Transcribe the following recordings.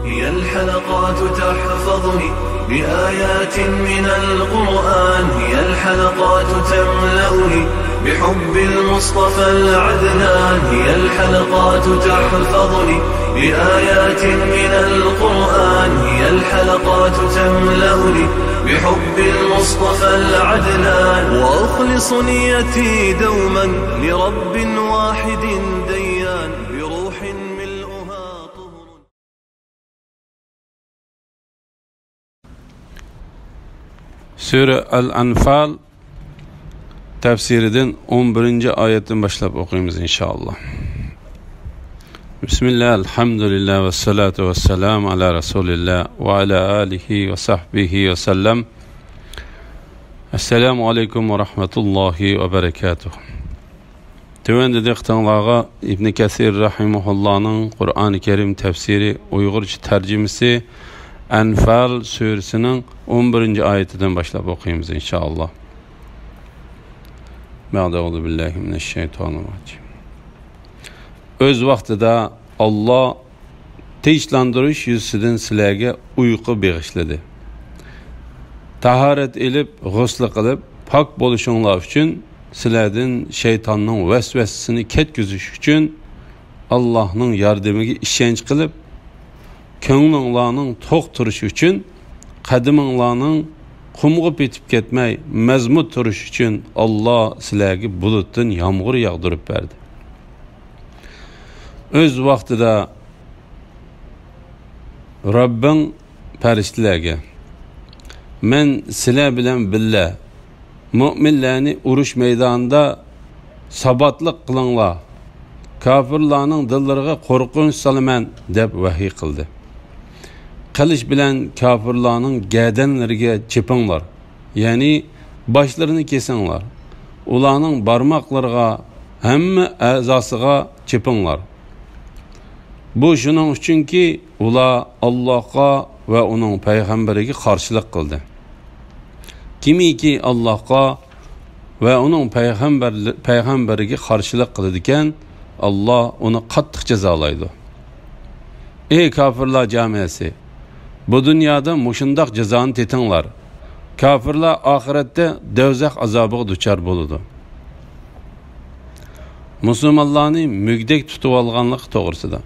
هي الحلقات تحفظني بآيات من القرآن، هي الحلقات تملأني بحب المصطفى العدنان، هي الحلقات تحفظني بآيات من القرآن، هي الحلقات تملأني بحب المصطفى العدنان، وأخلص نيتي دوما لرب واحد ديان بروح ملؤها طهر. Sure Al-Anfal tefsiriden 11. ayetten başlayıp okuyumuz inşallah. Bismillah, elhamdülillah ve salatu ve selamu ala Resulillah ve ala alihi ve sahbihi ve sellem. Esselamu aleyküm ve rahmetullahi ve berekatuhu. Tövende dektanlağa İbn Kesir rahimahullah'ın Kur'an-ı Kerim tefsiri Uygurca tercümesi Enfal suresinin 11. ayetinden başlayıp okuyumuz inşallah. Ma'da'udu billahi mineşşeytanirracim. Öz vaxtida Allah tinchlandirish yüzüden sizlarga uyqu bag'ishladi. Tahorat elib, g'usl qilib, pok bo'lishinglar uchun sizlardan shaytonning vasvasasini ketkizish uchun Allohning yordamiga ishonch qilib, ko'nglinglarning to'q turishi uchun, qadiminglarning qumg'ib etib ketmay, mazmut turish uchun Allah sizlarga bulutdan yomg'ir yog'dirib berdi. Öz vaqtida Rabbing farishtalarga men sizlar bilan billa mu'minlarni urush maydonida sabatlik qilinglar, kofirlarning dillariga qo'rqinch solaman deb vahiy qildi. Qilich bilan kofirlarning gadanlariga chepinglar, ya'ni boshlarini kesinglar. Ularning barmoqlariga, hamma a'zosiga chepinglar. Bu shuning uchunki ular Allohga va uning payg'ambariga qarshilik qildi. Kimiki Allohga va uning payg'ambariga qarshilik qiladi ekan, Allah uni qattiq jazolaydi. Ey kofirlar jamiyasi, bu dunyoda mushundoq jazoni tetinglar. Kofirlar oxiratda do'zax azobiga duchor bo'ladi. Musulmonlarni mugdek tutib olganlik to'g'risida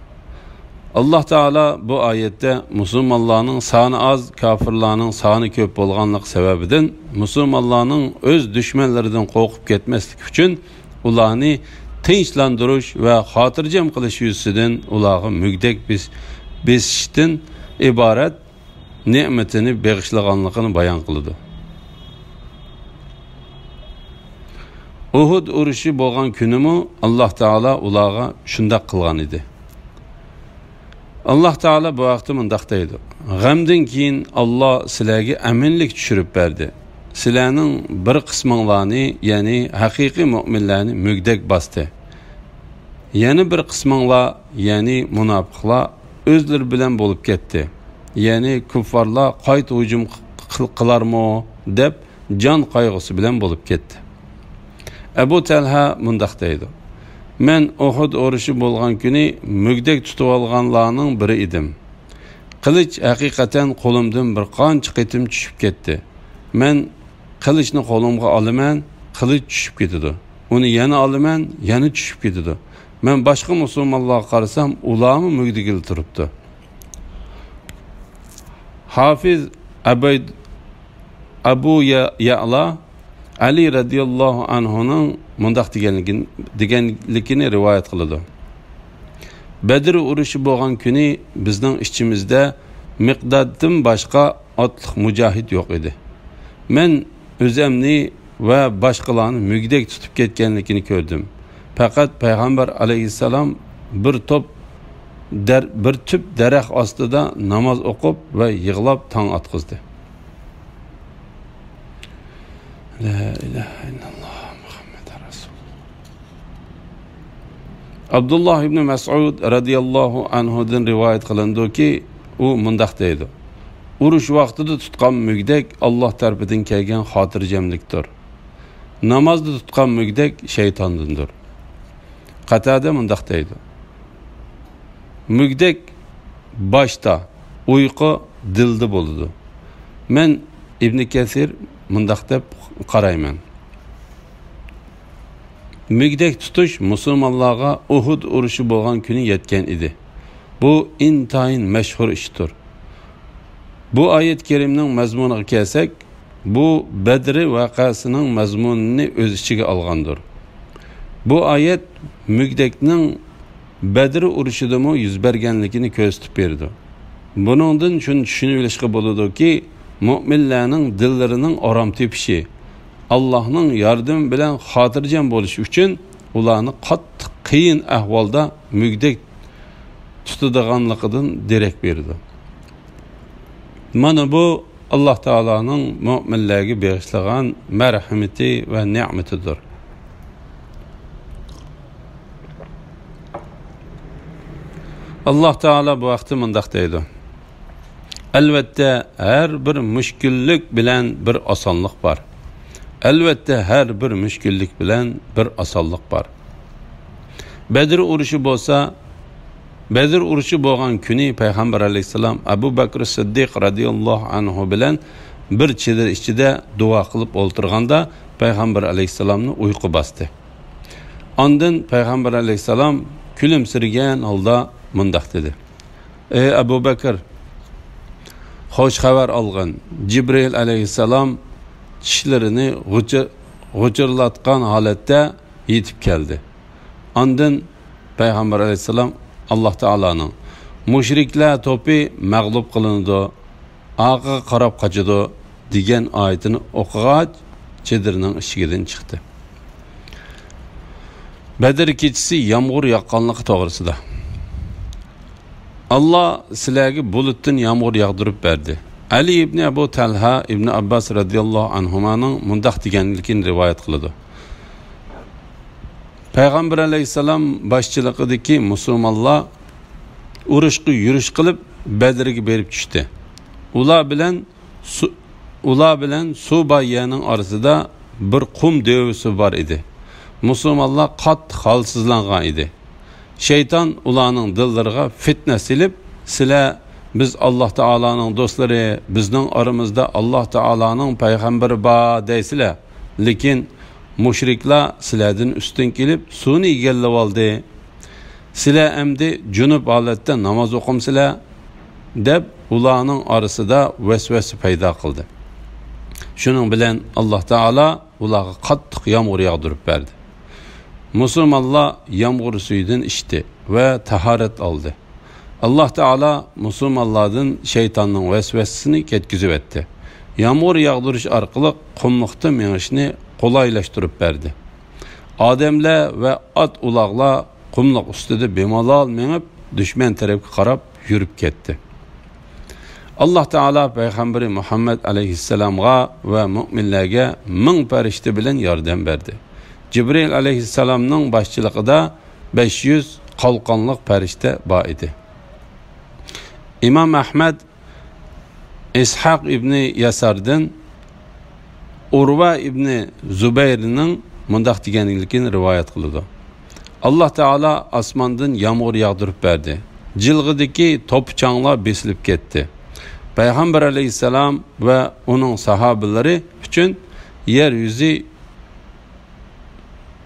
Allah Teala bu ayette Müslümanların sani az, kafirlarning sani ko'p bo'lganlik sababidan Müslümanların öz düşmanlaridan qo'rqib ketmaslik uchun ularni tinchlantirish va xotirjam qilish yuzidan ularga mugdek besishdan iborat ne'matini bag'ishlaganligini bayon qildi. Uhud urushi bo'lgan kunimi Allah Teala ularga shunday qilgan edi. Allah Teala bu vaqtda mundaq deydi: "G'amdan keyin Allah sizlarga aminlik tushirib berdi. Sizlarning bir qisminglarni, ya'ni haqiqiy mu'minlarni mugdak bosdi. Yana bir qisminglar, ya'ni munofiqlar o'zlari bilan bo'lib ketdi. Ya'ni kuffarlar qayta hujum qilarmi deb jon qayg'usi bilan bo'lib ketdi." Abu Talha mundaq deydi: "Men Uhud urushi bo'lgan kuni mugdak tutib olganlarning biri edim. Qilich haqiqatan qo'limdan bir qancha qitim tushib ketdi. Men qilichni qo'limga olaman, qilich tushib ketadi. Uni yana olaman, yana tushib ketadi. Men boshqa musulmonlarga qarasam, ularmi mugdagil turibdi." Hafiz Abu Ya'la Ali radiyallohu anhuning mundaq deganligini rivoyat qiladi. Badr urushi bo'lgan kuni bizning ichimizda Miqdaddan boshqa otliq mujohid yo'q edi. Men o'zimni va boshqalarni mugdek tutib ketganligini ko'rdim. Faqat payg'ambar alayhissalom bir tüp daraxt ostida namoz o'qib va yig'lab tong otqizdi. La ilahe illalloh Muhammad Rasulullah. Abdullah ibn Mas'ud radiyallohu anhudan rivoyat qilindiki, u mundaq deydi: "Urush vaqtida tutgan mugdak Alloh tarafidan kelgan xotirjamlikdir. Namozda tutgan mugdak shaytondandir." Qatada mundaq deydi: "Mugdak boshda, uyqu dilda bo'ladi. Men İbn Kesir mundaq deb qarayman. Mugdek tutush musulmonlarga Uhud urushi bo'lgan kuni yetgan edi. Bu intayin mashhur ishdir. Bu oyat kerimning mazmuniga kelsak, bu Badr voqeasining mazmunini o'z ichiga olgandir. Bu oyat mugdekning Badr urushidami yuz berganligini ko'rsatib berdi. Buningdan shuni tushunib olishga bo'ladiki, mu'minlarning dillarining orom tepishi, Allah'ның yardım bilen xotirjam bo'lish uchun ularni qattiq qiyin ahvolda mugdek tutadiganligidan derak berdi. Mana bu Alloh taolaning mu'minlarga bag'ishlagan marhamati va ne'matidir. Alloh taolo bu vaqtda mundaq deydi: Albatta her bir mushkullik bilan bir osonlik bor. Elbette her bir müşkillik bilen bir asallık var. Bedir urushi bo'lsa, Bedir urushi bo'lgan kuni Payg'ambar alayhisalom Abu Bakr Siddiq radhiyallohu anhu bilan bir chedir ichida duo qilib o'ltirganda Payg'ambar alayhisalomni uyqu bosdi. Ondan Payg'ambar alayhisalom kulimsirgan holda mundaq dedi: Ey Abu Bakr, xo'sh xabar olgin. Jibril alayhisalom tishlarini g'uchirlatgan holatda yetib keldi. Ondan Payg'ambar alayhisalom Alloh taolaning mushriklar to'pi mag'lub qilindi, orqaga qarab qochadi degan oyatini o'qigach, chedirning ishigidan chiqdi. Badr kechasi yomg'ir yoqqanligi to'g'risida. Alloh sizlarga bulutdan yomg'ir yog'dirib berdi. Ali ibn Abu Talha ibn Abbas radhiyallohu anhumaning mundaq deganligini rivoyat qiladi. Payg'ambar alayhisalom boshchiligidagi musulmonlar urushga yurish qilib Badrga berib tushdi. Ular bilan Subayyaning orasida bir qum devisi bor edi. Musulmonlar qattiq holsizlangan edi. Şeytan ularning dillariga fitna silib, sizlar biz Allah Taala'nın dostları, bizning aramızda Allah Taala'nın payg'ambari bor deysizlar. Lekin mushriklar sizlardan ustun kelib suvni egallab oldi. Sizlar endi junub holatda namoz o'qimsizlar deb ularning orasida vasvasa paydo qildi. Shuning bilan Alloh Taala ularga qattiq yomg'ir yog'dirib berdi. Musulmonlar yomg'ir suyidan ichdi va tahorat oldi. Allah Teala musulmonlardan şeytanның vesvesini ketkizib etdi. Yağmur yağdırış arqılıq qumluqda menişni qolaylaştırıb berdi. Ademler ve at ulaqlar qumluq ustida bemalol menib düşman tarafga qarab yurib ketdi. Allah Teala Peygamberi Muhammed aleyhisselamga ve müminlerge 1000 farishta bilan yordam berdi. Jibril aleyhisselamning boshchiligida 500 qalqonliq farishta bor edi. İmam Ahmed İshaq ibn Yasar'dan Urva ibn Zubayr'ning mundaq deganligini rivoyat qildi. Allah Teala osmondan yağmur yağdırib berdi. Jilg'idagi to'pchanglar besilib ketdi. Payg'ambar alayhisalom va uning sahobalari uchun yer yuzi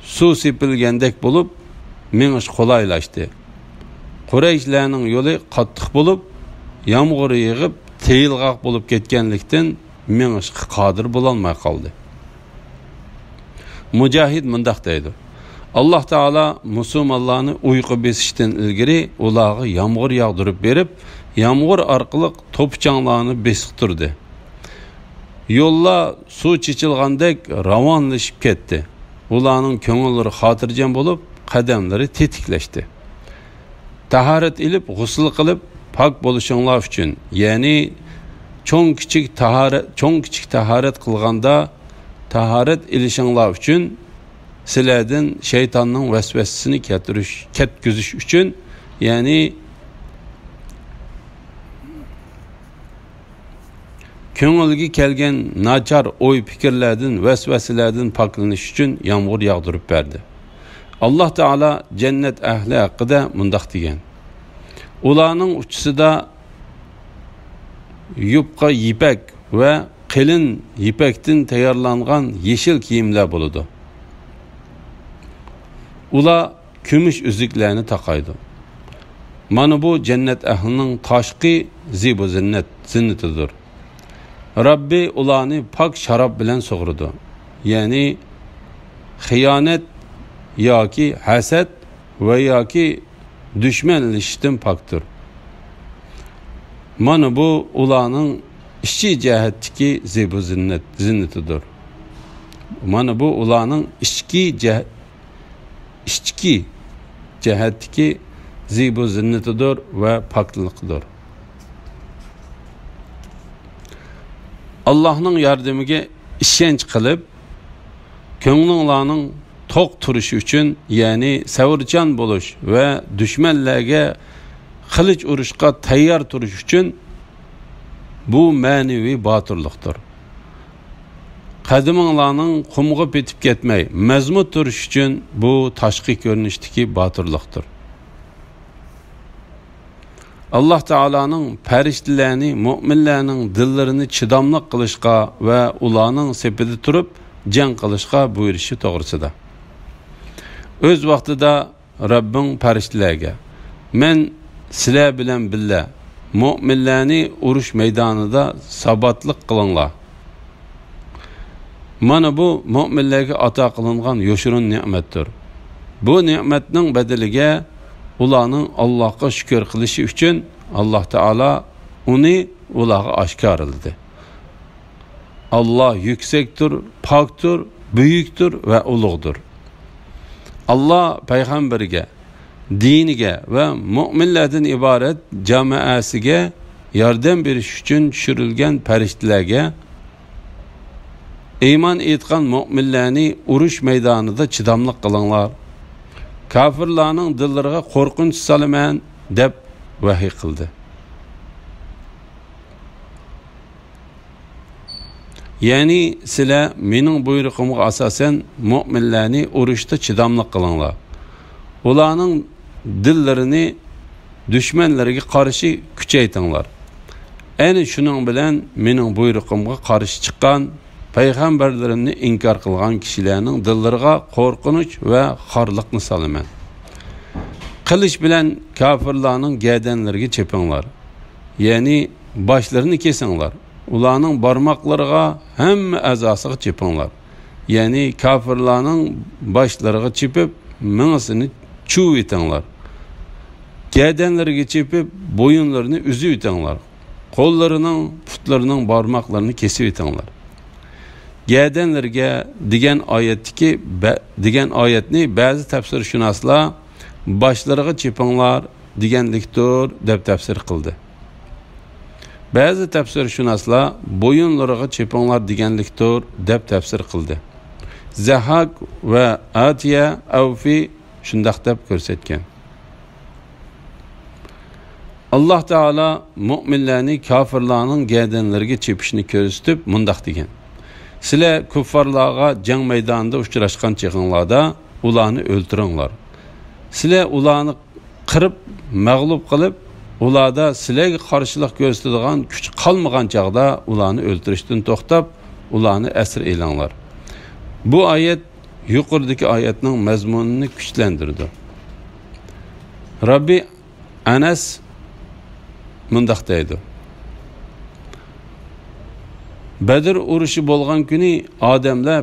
suv sepilgandek bo'lib, menish qulaylashdi. Qurayshlarning yo'li qattiq bo'lib, yağmur yig'ib, teyilg'aq bo'lib ketganlikdan menishga qodir bo'lolmay qoldi. Mujahid mundaq deydi: Allah Teala musulmonlarni uyqu besishdan ilgari ularga yağmur yağdırib berib, yağmur orqali to'pchanglarni besiqtirdi. Yo'llar suv chechilgandek ravonlashib ketdi. Ularning ko'ngillari xotirjam bo'lib, qadamlari tetiklashdi. Tahorat ilib, g'usl qilib, pak bo'lishinglar uchun, ya'ni cho'ng kichik tahorat qilganda tahorat ilishinglar uchun, sizlardan shaytonning vasvasasini ketkizish uchun, ya'ni ko'ngilga kelgan nachar o'y fikrlardan, vasvasalardan poklanish uchun yağmur yağdırib berdi. Allah Teala cennet ahli haqida mundaq degan: ularning uchisida yupqa ipak va qilin ipakdan tayyorlangan yeşil kiyimlar bo'ladi. Ular kumush uzuklarni taqaydi. Mana bu cennet ahlining tashqi zibu zinnatidir. Rabbi ularni pak sharob bilan sug'urdi. Ya'ni xiyonet yoki hasad va yoki dushmanlashishdan pakdir. Mana bu ularning ishchi jihatdagi zibu zinnatidir. Mana bu ularning ishki jihatdagi zibu zinnatidir va pokliqdir. Allah'ның yardımıga ishonch qilib, ko'nglinglarning to'q turishi uchun, ya'ni savrchan bo'lish va dushmanlarga qilich urishga tayyor turish uchun bu ma'naviy botirlikdir. Qadiminglarning qumga petib ketmay, mazmut turish uchun bu tashqi ko'rinishdagi botirlikdir. Allah Teala'nın periştilerini, müminlerinin dillerini çidamlık kılışqa ve ularning sepide turup can kılışqa buyuruşu doğrusida. Öz vaxtida Rabbim periştilerge, men sizlar bilen billa müminlerini uruş meydanida sabatlık kılınlar. Mana bu müminlerge ata kılıngan yoşurun nimettir. Bu nimetning bedeliga ularning Allohga shukr qilishi uchun Allah Teala uni ularga oshkor qildi. Allah yüksektir, pokdir, buyukdir ve ulug'dir. Allah payg'ambariga, diniga ve mu'minlardan iborat jamoasiga yordam berish uchun tushirilgan farishtalarga iymon etgan mu'minlarni urush maydonida chidamliq qilinglar. Kafirlarning dillariga qo'rqinch solaman deb vahiy qildi. Ya'ni sizlar mening buyrug'imga asosan mu'minlarni urushda chidamliq qilinglar. Ularning dillarini dushmanlariga qarshi kuchaytinglar. Ayni shuning bilan mening buyrug'imga qarshi chiqqan payg'ambarlarimni inkor qilgan kishilarning dillariga qo'rqinch va xorliqni solaman. Qilich bilan kafirlarning gadanlariga chepinglar. Ya'ni boshlarini kesinglar. Ularning barmoqlariga hamma a'zosiga chepinglar. Ya'ni kafirlarning boshlariga chepib, mingsini chuv etinglar. Gadanlariga chepib, bo'yinlarini uzib etinglar. Qo'llarining, putlarining barmoqlarini kesib etinglar. Gadanlarga degan oyatni ba'zi tafsirshunoslar boshlariga chepinglar deganlikdir deb tafsir qildi. Ba'zi tafsirshunoslar bo'yinlariga chepinglar deganlikdir deb tafsir qildi. Zahak va Atiya Avfi shundoq deb ko'rsatgan. Allah Teala mu'minlarni kafirlarning gadanlariga chepishni ko'rsatib mundaq degan: sizlar kuffarlarga jang maydonida uchrashgan chaqinglarda ularni o'ltiringlar. Sizlar ularni qirib, mag'lub qilib, ularda sizlarga qarshilik ko'rsatadigan kuch qolmagan chaqda ularni o'ltirishdan to'xtab, ularni asir elanglar. Bu oyat yuqoridagi oyatning mazmunini kuchlantirdi. Rabbi Anas mundaq deydi: Bedir urushi bo'lgan kuni odamlar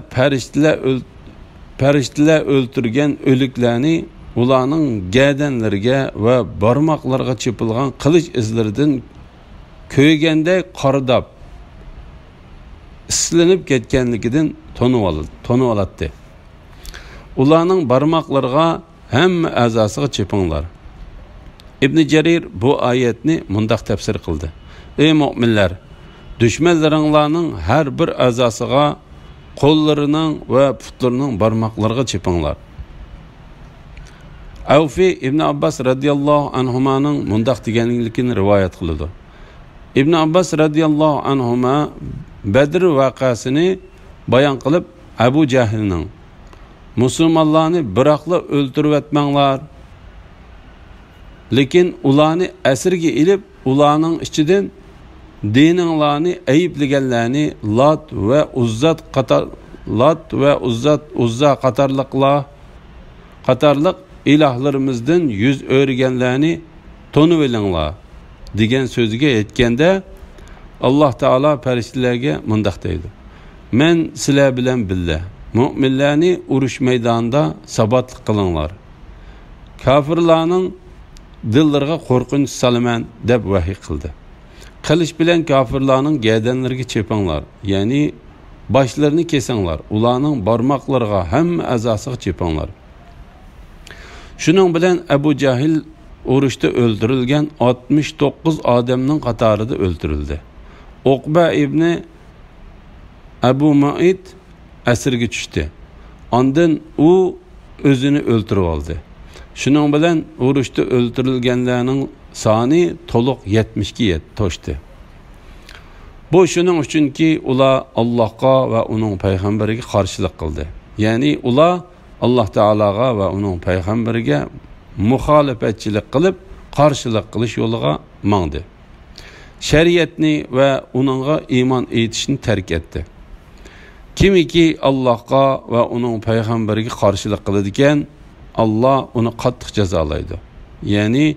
farishtalar o'ltirgan o'liklarni ularning gadanlariga va barmoqlariga chepilgan qilich izlaridan ko'ygandek qoridab islanib ketganligidan tonib oladi. Ularning barmoqlariga hamma a'zosiga chepinglar. Ibn Jarir bu oyatni mundaq tafsir qildi: ey mu'minlar, düşmanlarının her bir a'zosiga, qo'llarining va putlarining barmoqlariga chepinglar. Avfi ibn Abbas radhiyallohu anhumaning mundaq deganligini rivoyat qiladi. Ibn Abbas radhiyallohu anhuma Badr voqeasini bayon qilib, Abu Jahlning musulmonlarni biroqla o'ltirib etmanglar, lekin ularni asirga ilib, ularning ichidan dininglarni ayıplaganlarni Lat ve Uzza qatarliq ilahlarımızdan yüz o'rganlarni tonib olinglar degan so'ziga yetganda Alloh taolo farishtalarga mundaq deydi: men sizlar bilan birga mu'minlarni urush maydonida sabotlik qilinglar, kofirlarning dillariga qo'rqinch solaman deb vahiy qildi. Qilich bilan kofirlarning gaydanlariga chepinglar, ya'ni boshlarini kesinglar, ularning barmoqlariga hamma a'zosiga chepinglar. Shuning bilan Abu Jahil urushda o'ldirilgan 69 odamning qatorida o'ldirildi. Uqba ibn Abu Mu'ayt asirga tushdi. Ondan u o'zini o'ldirib oldi. Shuning bilan urushda o'ldirilganlarning soni to'liq 70 ga to'shdi. Bu shuning uchunki ular Allohga va uning payg'ambariga qarshilik qildi. Ya'ni ular Alloh taologa va uning payg'ambariga muxolifatchilik qilib, qarshilik qilish yo'liga mangdi. Shariatni va uningga iymon etishni tark etdi. Kimiki Allohga va uning payg'ambariga qarshilik qiladi ekan, Alloh uni qattiq jazolaydi. Ya'ni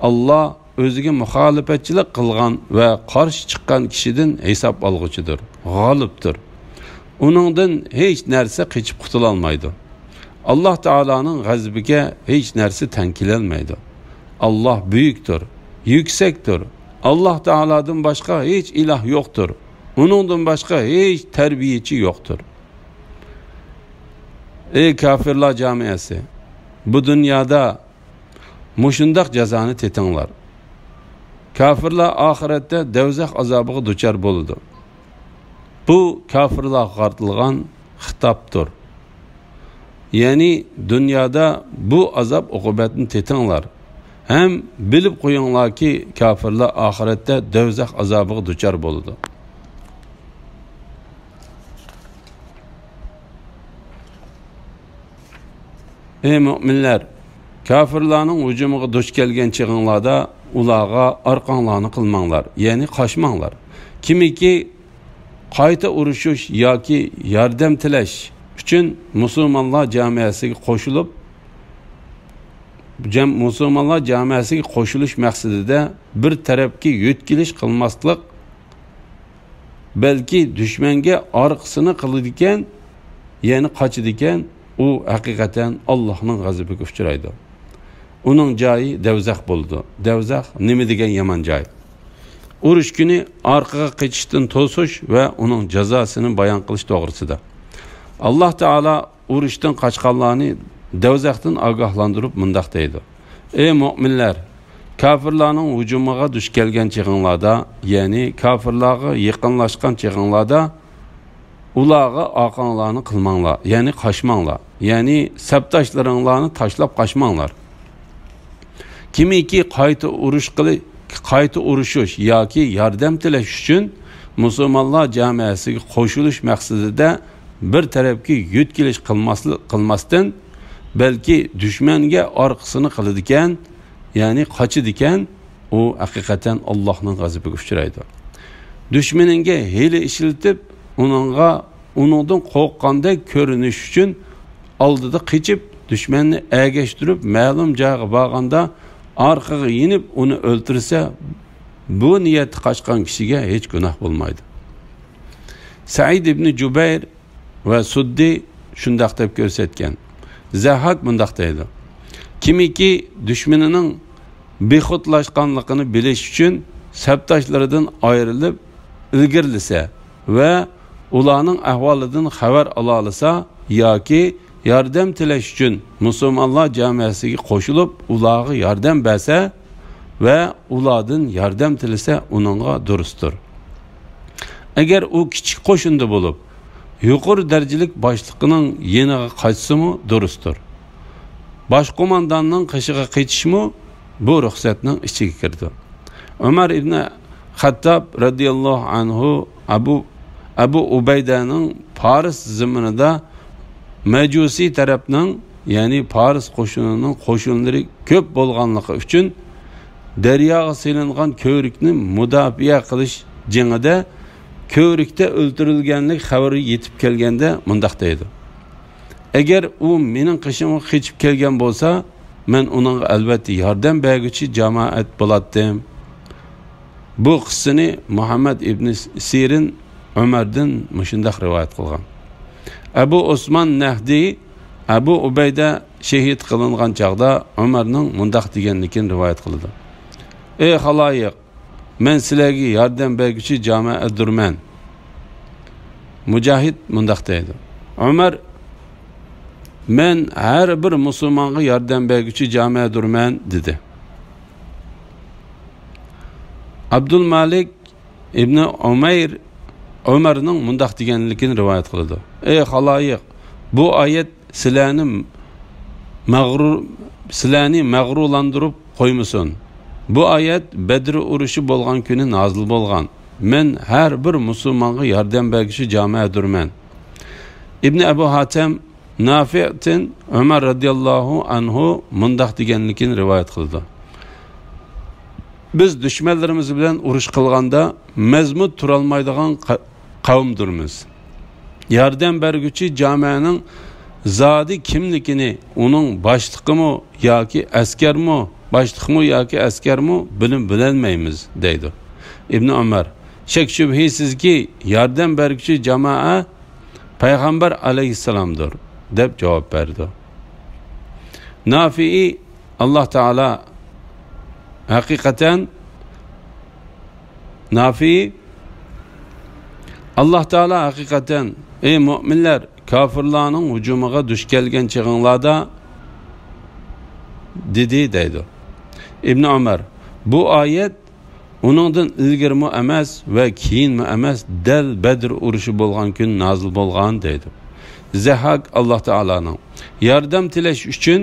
Alloh o'ziga muxolifatchilik qilgan va qarshi chiqqan kishidan hisob olguchidir, g'olibdir. Uningdan hech narsa qochib qutula olmaydi. Alloh taolaning g'azabiga hech narsa tankilanmaydi. Alloh buyukdir, yuksakdir. Alloh taoladan boshqa hech iloh yo'qdir. Uningdan boshqa hech tarbiyachi yo'qdir. Ey kafirlar jamiyasi, bu dunyoda mushundaq jazoni tetinglar. Kafirlar oxiratda do'zax azobiga duchor bo'ladi. Bu kafirlar qartilgan xitobdir. Ya'ni dunyoda bu azob uqubatni tetinglar. Hem bilib qo'yinglarki, kafirlar oxiratda do'zax azobiga duchor bo'ladi. Ey mu'minlar, kafirlarning hujumiga duch kelgan chig'inglarda ularga orqanglarni qilmanglar, ya'ni qochmanglar. Kimiki qayta urushish yoki yordam tilash uchun musulmonlar jamiyasiga qo'shilish maqsadida bir tarafga yo'tkilish qilmaslik, balki dushmanga orqasini qiladigan, ya'ni qochadigan, u haqiqatan Allohning g'azabiga uchraydi. Uning joyi do'zax bo'ldi. Do'zax nima degan yomon joy? Urush kuni orqaga qochishdan to'sish va uning jazosini bayon qilish to'g'risida. Alloh taolo urushdan qochganlarni do'zaxdan ogohlantirib mundaq deydi: ey mu'minlar, kafirlarning hujumiga duch kelgan chig'inglarda, ya'ni kafirlarga yaqinlashgan chig'inglarda ularga orqanglarni qilmanglar, ya'ni qochmanglar, ya'ni sabtashlaringlarni tashlab qochmanglar. Kimiki qayta urushish yoki yordam tilash uchun musulmonlar jamiyasiga qo'shilish maqsadida bir tarafga yo'tkilish qilmasdan, balki dushmanga orqasini qiladigan, ya'ni qochadigan, u haqiqatan Allohning g'azabiga uchraydi. Dushmaniga hiyla ishlatib, uningdan qo'rqqanda ko'rinish uchun oldida qochib, dushmanni agashtirib, ma'lum joyga borganda orqaga yinib uni o'ldirsa, bu niyatda qochgan kishiga hech gunoh bo'lmaydi. Said ibn Jubayr va Suddi shundaq deb ko'rsatgan. Zahak mundaq deydi: kimiki dushmanining bexutlashganligini bilish uchun sabtashlaridan ayrilib ilgirlisa va ularning ahvolidan xabar ola olsa yoki yordam tilash uchun musulmonlar jamiyasiga qo'shilib ularga yordam bersa va ulardan yordam tilasa, uningga durustdir. Agar u kichik qo'shinda bo'lib yuqori darajalik boshliqning yeniga qaytsimi durustdir. Bosh qo'mondonning qishiga qaytishmi bu ruxsatning ichiga kirdi. Umar ibn Xattob radhiyallohu anhu Abu Ubaydaning Paris zaminida Majusi tarafning, ya'ni Paris qo'shinining qo'shinlari ko'p bo'lganligi uchun daryoga selingan ko'rikni mudofaa qilish jengida ko'rikda o'ldirilganlik xabari yetib kelganda mundaq deydi: agar u mening qishimga qechib kelgan bo'lsa, men uning albatta yordam berguchi jamoat bo'lardim. Bu qissani Muhammad ibn Sirin Umardan mushundaq rivoyat qilgan. Abu Osman Nahdi Abu Ubayda shahid qilingan chaqda Umarning mundaq deganligini rivoyat qildi: ey xaloyiq, men sizlarga yordam berguchi jamoatdirman. Mujahid mundaq deydi: Umar, men har bir musulmonga yordam berguchi jamoatdirman dedi. Abdul Malik ibn Umayr Umarning mundaq deganligini rivoyat qildi: ey xaloyiq, bu oyat sizlarni mag'rurlantirib qo'ymasin. Bu oyat Badr urushi bo'lgan kuni nozil bo'lgan. Men har bir musulmonga yordam berguchi jamoatdirman. Ibn Abu Hatim Nafi'dan Umar radhiyallohu anhu mundaq deganligini rivoyat qildi: biz dushmanlarimiz bilan urush qilganda mazmut turolmaydigan qavmdirmiz. Yordam berguchi jamoaning zodi kimligini, uning boshliqimi yoki askarmi, boshliqmi yoki askarmi bilolmaymiz deydi. Ibn Umar: shak shubhisizki yordam berguchi jamoa payg'ambar alayhissalomdir deb javob berdi. Nafi'i Alloh taolo haqiqatan ey mu'minlar, kafirlarning hujumiga duch kelgan chig'inglarda dedi deydi. Ibn Umar: bu oyat uningdan ilgirmi emas va keyinmi emas, dal Badr urushi bo'lgan kun nozil bo'lgan deydi. Zahak Alloh taolaning yordam tilash uchun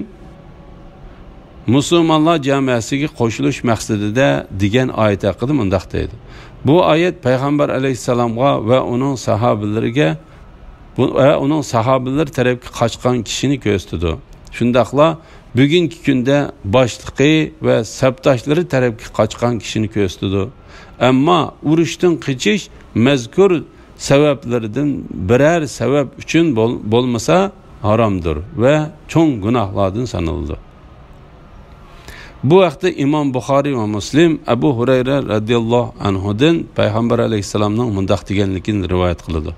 musulmonlar jamoasiga qo'shilish maqsadida degan oyat haqida mundaq deydi: bu oyat payg'ambar alayhissalomga va uning sahobalari tarafga qochgan kishini ko'rsatdi. Shundaqla bugungi kunda boshliqi va sabdoshlari tarafga qochgan kishini ko'rsatdi. Ammo urushdan qochish mazkur sabablardan biror sabab uchun bo'lmasa haromdir va cho'ng gunohlardan sanaladi. Bu vaqtda Imom Buxoriy va Muslim Abu Hurayra radhiyallohu anhudan payg'ambar alayhissalomning mundaq deganligini rivoyat qiladi: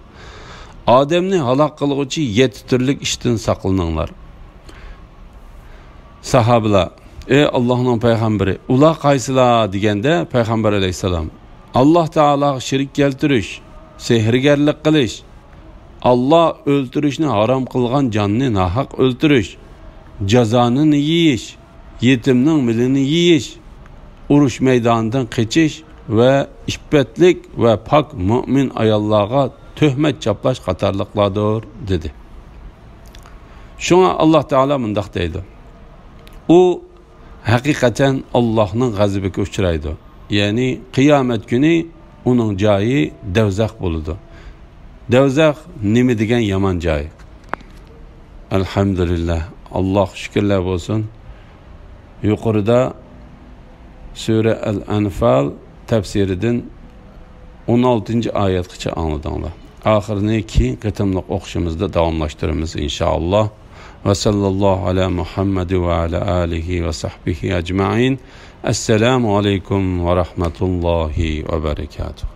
odamni halok qiluvchi 7 turlik ishdan saqlaninglar. Sahobalar: ey Allohning payg'ambari, ular qaysilar deganda payg'ambar alayhissalom: Alloh taologa shirik keltirish, sehrgarlik qilish, Alloh o'ltirishni harom qilgan jonni nahaq o'ltirish, jazonini yeyish, yetimning milini yeyish, urush maydonidan qochish va iffetlik va pok mu'min ayollarga tuhmat chaplash qatorliqlardir dedi. Shunga Alloh taolo mundaq deydi: u haqiqatan Allohning g'azabiga uchraydi. Ya'ni qiyomat kuni uning joyi davzax bo'ladi. Davzax nima degan yomon joy. Alhamdulillah, Alloh shukrlar bo'lsin. Yuqorida Sura Al-Anfal tafsiridan 16-oyatgacha angladinglar. Oxirini keyin qitimliq o'qishimizda davomlashtiramiz inshaalloh. Va sallallohu ala Muhammad va ala alihi va sahbihi ajma'in. Assalomu alaykum va rahmatullohi va barakatuh.